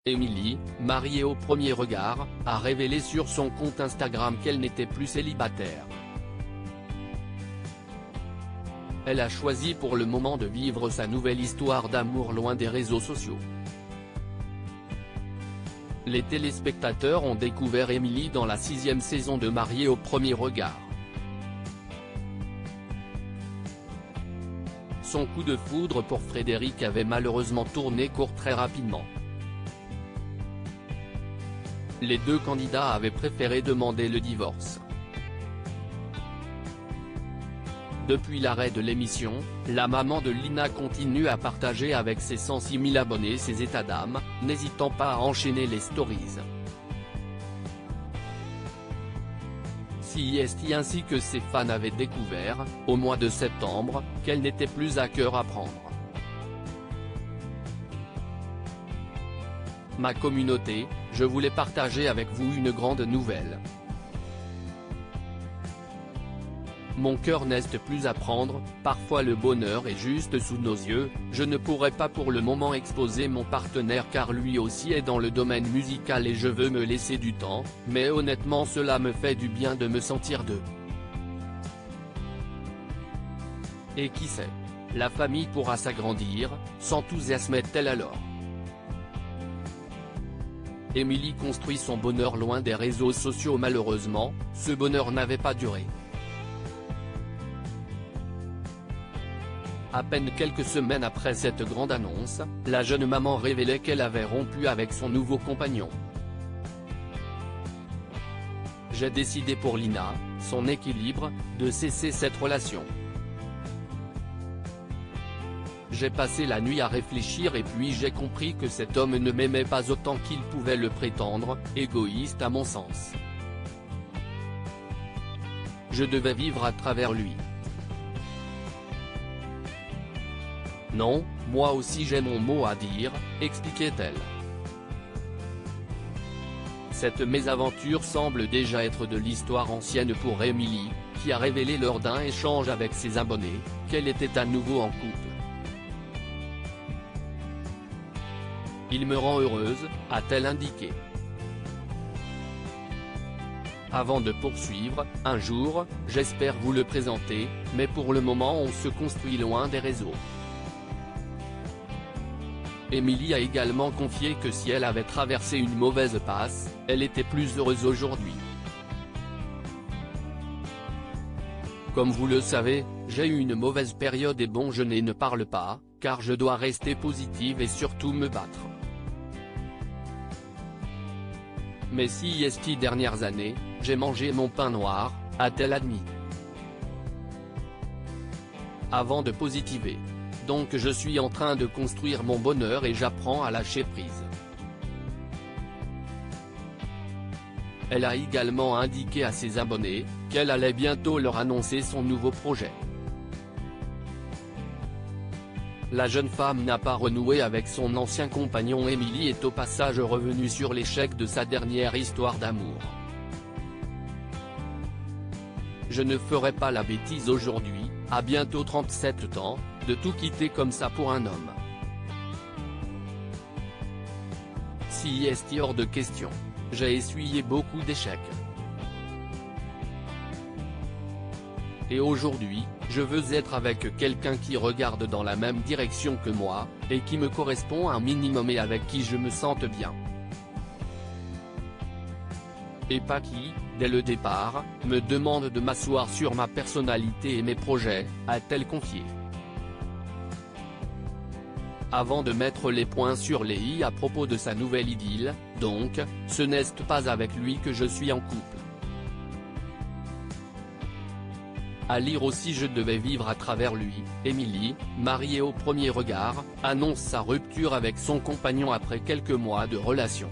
Émilie, mariée au premier regard, a révélé sur son compte Instagram qu'elle n'était plus célibataire. Elle a choisi pour le moment de vivre sa nouvelle histoire d'amour loin des réseaux sociaux. Les téléspectateurs ont découvert Émilie dans la 6e saison de Mariée au premier regard. Son coup de foudre pour Frédéric avait malheureusement tourné court très rapidement. Les deux candidats avaient préféré demander le divorce. Depuis l'arrêt de l'émission, la maman de Lina continue à partager avec ses 106 000 abonnés ses états d'âme, n'hésitant pas à enchaîner les stories. CIST ainsi que ses fans avaient découvert, au mois de septembre, qu'elle n'était plus à cœur à prendre. Ma communauté, je voulais partager avec vous une grande nouvelle. Mon cœur n'est plus à prendre, parfois le bonheur est juste sous nos yeux, je ne pourrais pas pour le moment exposer mon partenaire car lui aussi est dans le domaine musical et je veux me laisser du temps, mais honnêtement cela me fait du bien de me sentir deux. Et qui sait, la famille pourra s'agrandir, s'enthousiasmait-elle alors. Émilie construit son bonheur loin des réseaux sociaux. Malheureusement, ce bonheur n'avait pas duré. À peine quelques semaines après cette grande annonce, la jeune maman révélait qu'elle avait rompu avec son nouveau compagnon. J'ai décidé pour Lina, son équilibre, de cesser cette relation. J'ai passé la nuit à réfléchir et puis j'ai compris que cet homme ne m'aimait pas autant qu'il pouvait le prétendre, égoïste à mon sens. Je devais vivre à travers lui. Non, moi aussi j'ai mon mot à dire, expliquait-elle. Cette mésaventure semble déjà être de l'histoire ancienne pour Émilie, qui a révélé lors d'un échange avec ses abonnés, qu'elle était à nouveau en couple. Il me rend heureuse, a-t-elle indiqué. Avant de poursuivre, un jour, j'espère vous le présenter, mais pour le moment on se construit loin des réseaux. Émilie a également confié que si elle avait traversé une mauvaise passe, elle était plus heureuse aujourd'hui. Comme vous le savez, j'ai eu une mauvaise période et bon je ne parle pas, car je dois rester positive et surtout me battre. Mais si dernières années, j'ai mangé mon pain noir, a-t-elle admis. Avant de positiver. Donc je suis en train de construire mon bonheur et j'apprends à lâcher prise. Elle a également indiqué à ses abonnés, qu'elle allait bientôt leur annoncer son nouveau projet. La jeune femme n'a pas renoué avec son ancien compagnon. Émilie est au passage revenue sur l'échec de sa dernière histoire d'amour. Je ne ferai pas la bêtise aujourd'hui, à bientôt 37 ans, de tout quitter comme ça pour un homme. Si est hors de question. J'ai essuyé beaucoup d'échecs. Et aujourd'hui, je veux être avec quelqu'un qui regarde dans la même direction que moi, et qui me correspond un minimum et avec qui je me sente bien. Et pas qui, dès le départ, me demande de m'asseoir sur ma personnalité et mes projets, a-t-elle confié. Avant de mettre les points sur les i à propos de sa nouvelle idylle, donc, ce n'est pas avec lui que je suis en couple. À lire aussi je devais vivre à travers lui. Émilie, mariée au premier regard, annonce sa rupture avec son compagnon après quelques mois de relation.